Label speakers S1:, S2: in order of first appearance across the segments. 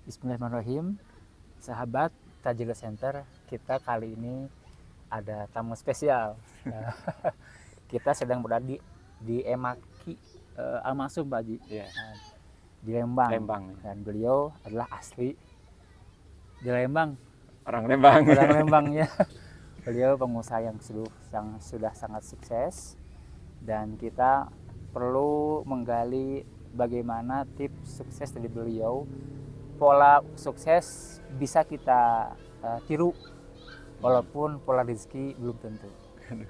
S1: Bismillahirrahmanirrahim. Sahabat Tajila Center, kita kali ini ada tamu spesial. Nah, kita sedang berada di Emaki Almasum, Pak Haji.
S2: Iya.
S1: Nah, di Lembang.
S2: Lembang.
S1: Dan beliau adalah asli di Lembang.
S2: Orang Lembang.
S1: Orang Lembang ya. Beliau pengusaha yang sudah sangat sukses, dan kita perlu menggali bagaimana tips sukses dari beliau. Pola sukses bisa kita tiru, walaupun pola rezeki belum tentu.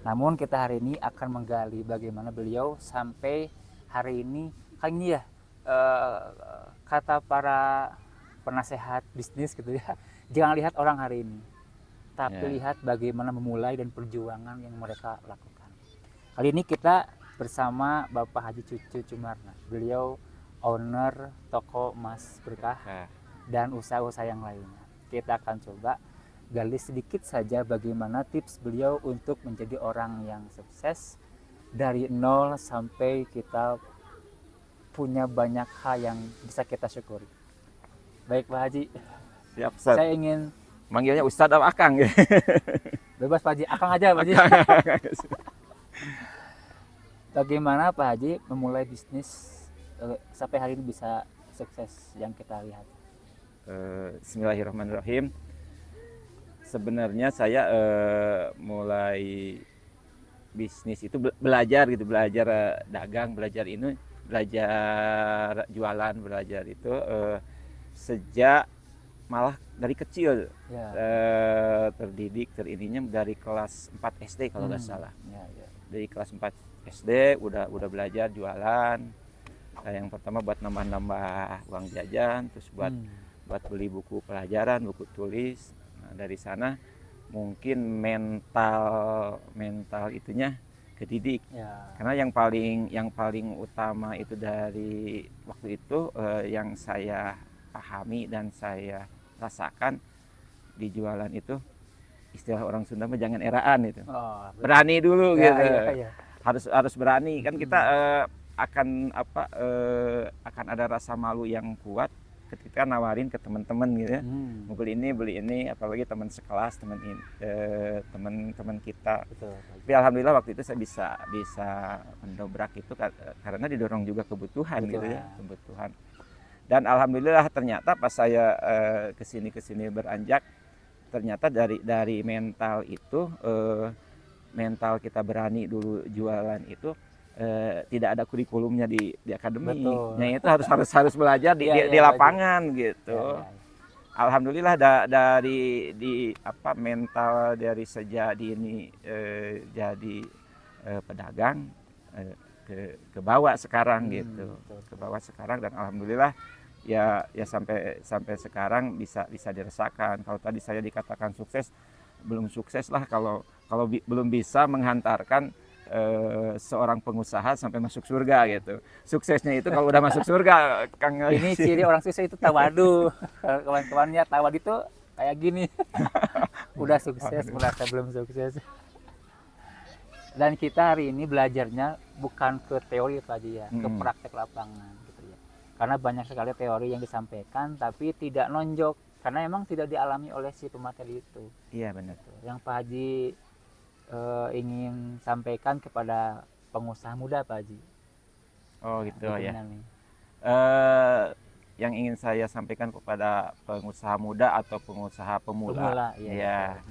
S1: Namun kita hari ini akan menggali bagaimana beliau sampai hari ini. Kan ini ya kata para penasehat bisnis gitu ya, jangan lihat orang hari ini, tapi lihat bagaimana memulai dan perjuangan yang mereka lakukan. Kali ini kita bersama Bapak Haji Cucu Cumarna. Beliau owner toko Emas Berkah dan usaha-usaha yang lainnya. Kita akan coba gali sedikit saja bagaimana tips beliau untuk menjadi orang yang sukses dari nol sampai kita punya banyak hal yang bisa kita syukuri. Baik Pak Haji.
S2: Siap, Ustaz.
S1: Saya ingin
S2: manggilnya Ustadz atau Akang ya?
S1: Bebas Pak Haji, Akang aja Pak Haji. Bagaimana Pak Haji memulai bisnis sampai hari ini bisa sukses yang kita lihat?
S2: Bismillahirrahmanirrahim. Sebenarnya saya mulai bisnis itu belajar dagang, belajar jualan, belajar itu sejak malah dari kecil ya. Terdidik terininya dari kelas 4 SD kalau nggak salah. Ya. Dari kelas 4 SD udah belajar jualan. Yang pertama buat nambah uang jajan, terus buat beli buku pelajaran, buku tulis. Nah, dari sana mungkin mental itunya kedidik. Ya. Karena yang paling utama itu dari waktu itu yang saya pahami dan saya rasakan di jualan itu, istilah orang Sunda mah jangan eraan itu. Berani dulu ya, gitu. Ya. Harus berani kan kita akan ada rasa malu yang kuat ketika nawarin ke teman-teman gitu ya. Mau beli ini, apalagi teman sekelas, teman kita. Betul. Tapi alhamdulillah waktu itu saya bisa mendobrak itu karena didorong juga kebutuhan. Betul, gitu ya, kebutuhan. Dan alhamdulillah ternyata pas saya kesini beranjak, ternyata dari mental itu, mental kita berani dulu jualan itu, tidak ada kurikulumnya di akademi. Nah itu harus belajar di lapangan gitu. Ya. Alhamdulillah dari mental dari sejak dini jadi pedagang ke bawah sekarang gitu. Ke bawah sekarang, dan alhamdulillah ya sampai sekarang bisa dirasakan. Kalau tadi saya dikatakan sukses, belum sukses lah kalau belum bisa menghantarkan seorang pengusaha sampai masuk surga gitu. Suksesnya itu kalau udah masuk surga, Kang.
S1: Ini ciri orang sukses itu tawadu. Kawan-kawannya tawadu itu kayak gini. Udah sukses merasa belum sukses. Dan kita hari ini belajarnya bukan ke teori Pak Haji ya, ke praktek lapangan gitu ya. Karena banyak sekali teori yang disampaikan tapi tidak nonjok karena emang tidak dialami oleh si pemateri itu. Iya benar. Yang Pak Haji ingin sampaikan kepada pengusaha muda Pak Haji.
S2: Oh gitu ya. Yang ingin saya sampaikan kepada pengusaha muda atau pengusaha pemula ya.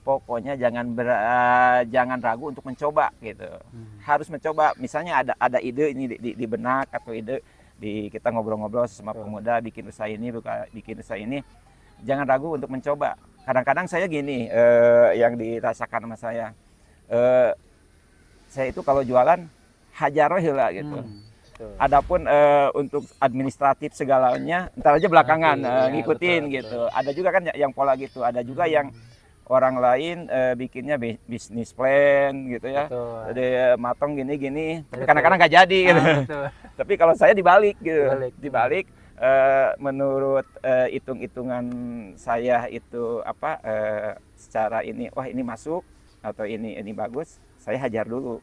S2: Pokoknya jangan ragu untuk mencoba gitu. Harus mencoba. Misalnya ada ide ini di benak, atau ide kita ngobrol-ngobrol sama pemuda bikin usaha ini, jangan ragu untuk mencoba. Kadang-kadang saya gini, yang dirasakan sama saya itu kalau jualan hajar heula gitu. Adapun untuk administratif segalanya ntar aja belakangan ngikutin gitu. Ada juga kan yang pola gitu, ada juga yang orang lain bikinnya bisnis plan gitu ya. Jadi matong gini, tapi kadang-kadang nggak jadi gitu. Tapi kalau saya dibalik gitu. Dibalik menurut hitung-hitungan saya itu secara ini, wah ini masuk atau ini bagus, saya hajar dulu,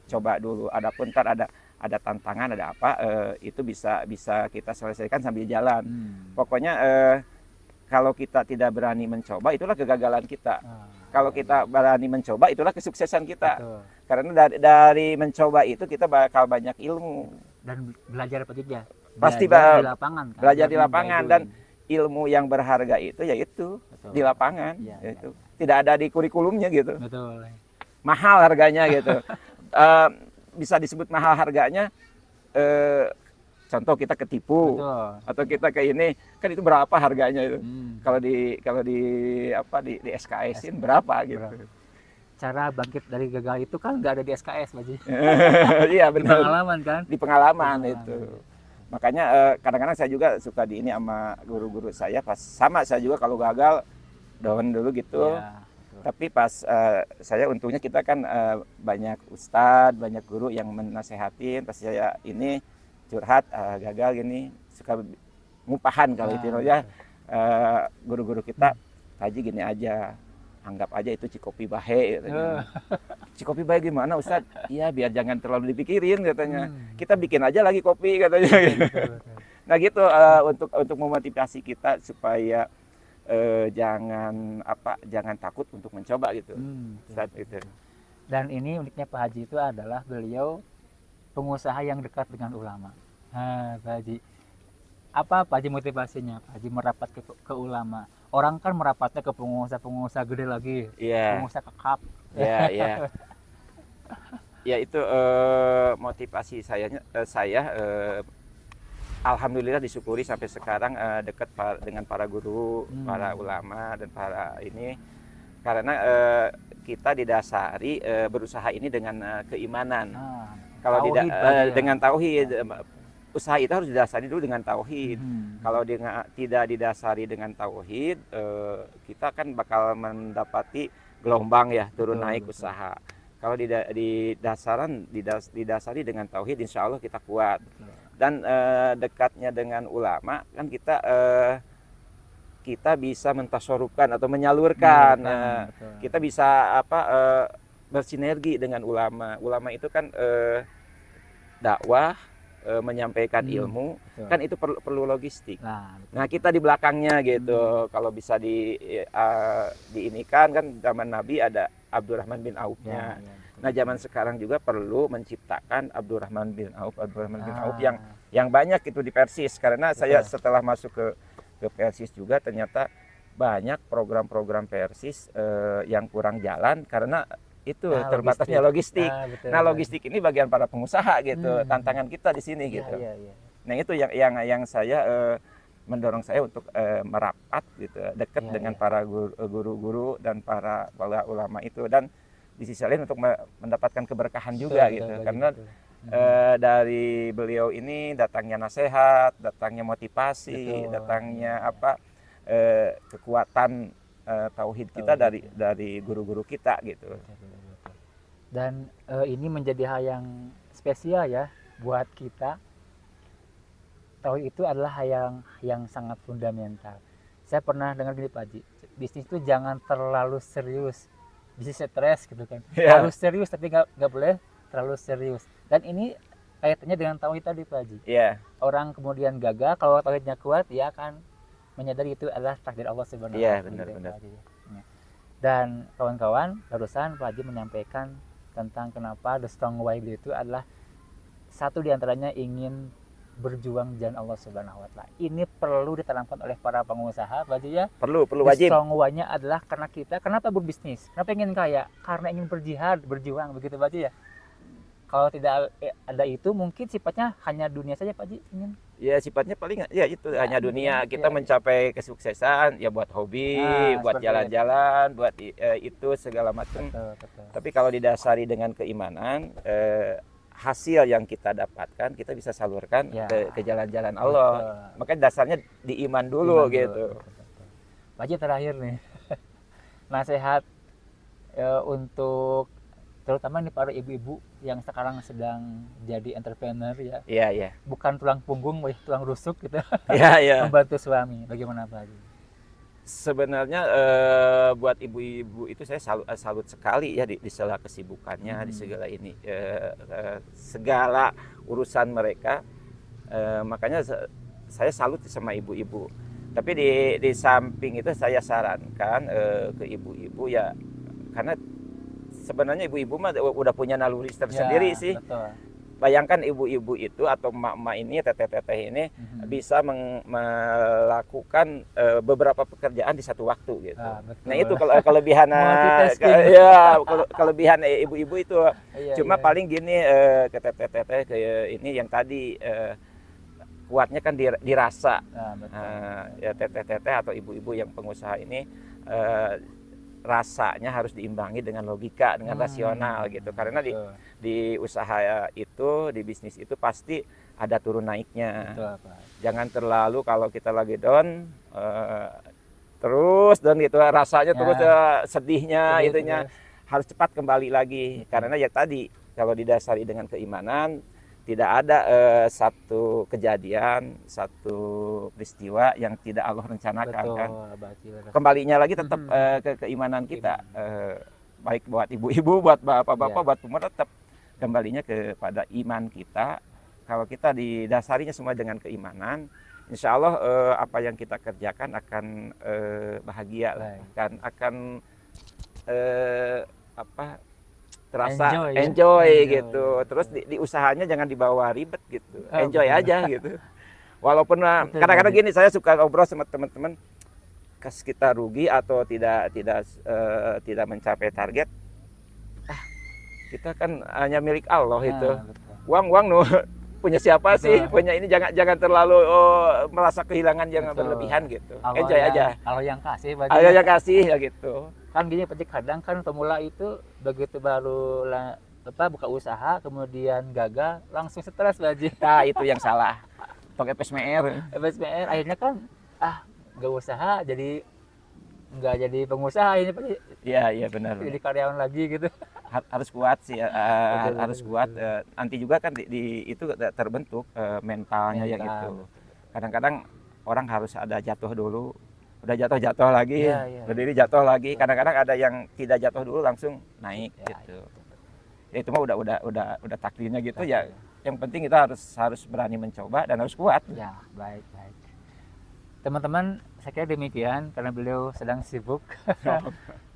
S2: coba dulu. Adapun ntar ada tantangan, ada apa, itu bisa kita selesaikan sambil jalan. Pokoknya kalau kita tidak berani mencoba, itulah kegagalan kita. Kalau kita berani mencoba, itulah kesuksesan kita. Betul. Karena dari mencoba itu kita bakal banyak ilmu
S1: dan belajar apa juga.
S2: Pasti
S1: di lapangan. Kan?
S2: Belajar di lapangan dan ilmu yang berharga itu yaitu di lapangan. Yaitu. Tidak ada di kurikulumnya gitu. Betul. Mahal harganya gitu. Bisa disebut mahal harganya. Contoh kita ketipu. Betul. Atau kita ke ini kan itu berapa harganya itu? Kalau di SKS-in berapa gitu.
S1: Cara bangkit dari gagal itu kan nggak ada di SKS, Baji.
S2: Iya benar.
S1: Di pengalaman kan?
S2: Di pengalaman itu. Makanya kadang-kadang saya juga suka di ini sama guru-guru saya. Pas sama saya juga kalau gagal down dulu gitu. Ya, tapi pas saya untungnya kita kan banyak ustadz, banyak guru yang menasehatin. Pas saya ini curhat gagal gini suka ngupahan kalau itu ya guru-guru kita Haji gini aja. Anggap aja itu cikopi bahe katanya. Cikopi bahe gimana Ustaz? Iya biar jangan terlalu dipikirin katanya. Kita bikin aja lagi kopi katanya. Nah gitu untuk memotivasi kita supaya jangan takut untuk mencoba gitu. Saat itu.
S1: Dan ini uniknya Pak Haji itu adalah beliau pengusaha yang dekat dengan ulama. Pak Haji. Apa Pak Haji motivasinya? Pak Haji merapat ke ulama. Orang kan merapatnya ke pengusaha gede lagi, pengusaha kekap.
S2: Iya. Ya itu motivasi saya alhamdulillah disyukuri sampai sekarang dekat dengan para guru, para ulama dan para ini karena kita didasari berusaha ini dengan keimanan. Kalau tidak dengan tauhid. Usaha itu harus didasari dulu dengan tauhid. Kalau tidak didasari dengan tauhid, kita kan bakal mendapati gelombang ya turun naik usaha. Kalau didasari dengan tauhid, insya Allah kita kuat. Dan dekatnya dengan ulama kan kita bisa mentasorupkan atau menyalurkan. Kita bisa bersinergi dengan ulama. Ulama itu kan dakwah. Menyampaikan ilmu kan itu perlu logistik. Nah kita di belakangnya gitu. Kalau bisa diinikan kan zaman Nabi ada Abdurrahman bin Auf-nya. Nah zaman sekarang juga perlu menciptakan Abdurrahman bin Auf yang banyak itu di Persis karena saya setelah masuk ke Persis juga ternyata banyak program-program Persis yang kurang jalan karena itu terbatasnya logistik. Nah logistik ini bagian para pengusaha gitu. Tantangan kita di sini gitu. Nah itu yang saya mendorong saya untuk merapat gitu, dekat dengan para guru-guru dan para ulama itu dan di sisi lain untuk mendapatkan keberkahan juga gitu. Karena dari beliau ini datangnya nasihat, datangnya motivasi, datangnya kekuatan tauhid kita dari guru-guru kita gitu.
S1: Dan ini menjadi hal yang spesial ya buat kita. Tauhid itu adalah hal yang sangat fundamental. Saya pernah dengar gini Pak Haji, bisnis itu jangan terlalu serius, bisnis stres gitu kan. Harus serius tapi nggak boleh terlalu serius. Dan ini kaitannya dengan tauhid tadi Pak Haji. Orang kemudian gagal kalau tauhidnya kuat, dia akan menyadari itu adalah takdir Allah Subhanahu wa Ta'ala.
S2: Benar.
S1: Dan kawan-kawan, barusan Pak Haji menyampaikan tentang kenapa The Strong Way itu adalah satu diantaranya ingin berjuang di jalan Allah Subhanahu wa Ta'ala. Ini perlu ditanamkan oleh para pengusaha, Pak Haji ya.
S2: Perlu wajib.
S1: The Strong Way-nya adalah karena kenapa berbisnis? Kenapa ingin kaya? Karena ingin berjihad, berjuang, begitu Pak Haji ya. Kalau tidak ada itu mungkin sifatnya hanya dunia saja Pak Haji ingin.
S2: Ya sifatnya paling ya itu hanya dunia. Kita mencapai kesuksesan ya buat hobi, buat jalan-jalan, buat itu segala macam. Tapi kalau didasari dengan keimanan, hasil yang kita dapatkan kita bisa salurkan ke jalan-jalan Allah. Makanya dasarnya di iman dulu gitu.
S1: Pak Haji terakhir nih. Nasihat untuk terutama nih para ibu-ibu yang sekarang sedang jadi entrepreneur ya.
S2: sebenarnya buat ibu-ibu itu saya salut sekali ya di sela kesibukannya di segala ini segala urusan mereka, makanya saya salut sama ibu-ibu. Tapi di samping itu saya sarankan ke ibu-ibu ya, karena sebenarnya ibu-ibu mah udah punya naluri tersendiri sih.
S1: Betul.
S2: Bayangkan ibu-ibu itu atau emak-emak ini, teteh-teteh ini bisa melakukan beberapa pekerjaan di satu waktu gitu. Nah itu kelebihan ya kelebihan ibu-ibu itu. Cuma paling gini ke teteh-teteh ini yang tadi kuatnya kan dirasa. Ya teteh-teteh atau ibu-ibu yang pengusaha ini rasanya harus diimbangi dengan logika, dengan rasional gitu. Karena di usaha itu, di bisnis itu pasti ada turun naiknya.
S1: Betul, Pak.
S2: Jangan terlalu kalau kita lagi down terus dan gitu rasanya terus sedihnya itunya harus cepat kembali lagi. Karena ya tadi kalau didasari dengan keimanan, tidak ada satu kejadian, satu peristiwa yang tidak Allah rencanakan.
S1: Betul,
S2: kan.
S1: Betul.
S2: Kembalinya lagi tetap ke keimanan kita. Baik buat ibu-ibu, buat bapak-bapak, buat pemuda, tetap kembalinya kepada iman kita. Kalau kita didasarinya semua dengan keimanan, insya Allah apa yang kita kerjakan akan bahagia, akan terasa enjoy gitu. Terus di usahanya jangan dibawa ribet gitu, enjoy aja gitu. Walaupun kadang-kadang gini, saya suka ngobrol sama teman-teman, kas kita rugi atau tidak mencapai target, kita kan hanya milik Allah itu. Uang punya siapa sih? Punya ini, jangan terlalu merasa kehilangan yang berlebihan gitu. Enjoy aja.
S1: Kalau yang kasih,
S2: Allah yang kasih ya gitu.
S1: Kan gini, kadang kan pemula itu begitu baru buka usaha kemudian gagal langsung stres Baji.
S2: Nah itu yang salah. Pakai FSMR
S1: akhirnya kan nggak usaha nggak jadi pengusaha ini Pak.
S2: Iya benar.
S1: Jadi karyawan lagi gitu.
S2: Harus kuat sih, harus kuat. Nanti juga kan itu terbentuk mentalnya ya gitu. Kadang-kadang orang harus ada jatuh dulu, udah jatuh lagi, berdiri jatuh lagi. Kadang-kadang ada yang tidak jatuh dulu langsung naik gitu. Ya itu mah udah takdirnya gitu ya. Yang penting kita harus berani mencoba dan harus kuat.
S1: Ya, baik. Teman-teman, saya kira demikian karena beliau sedang sibuk.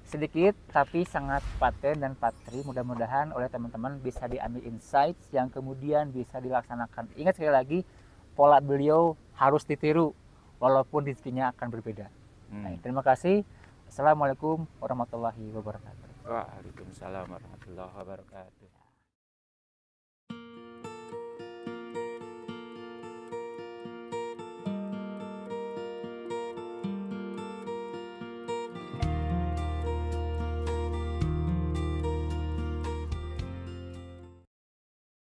S1: Sedikit tapi sangat paten dan patri. Mudah-mudahan oleh teman-teman bisa diambil insights yang kemudian bisa dilaksanakan. Ingat sekali lagi, pola beliau harus ditiru walaupun rezekinya akan berbeda. Nah, terima kasih. Assalamualaikum warahmatullahi wabarakatuh.
S2: Waalaikumsalam warahmatullahi wabarakatuh.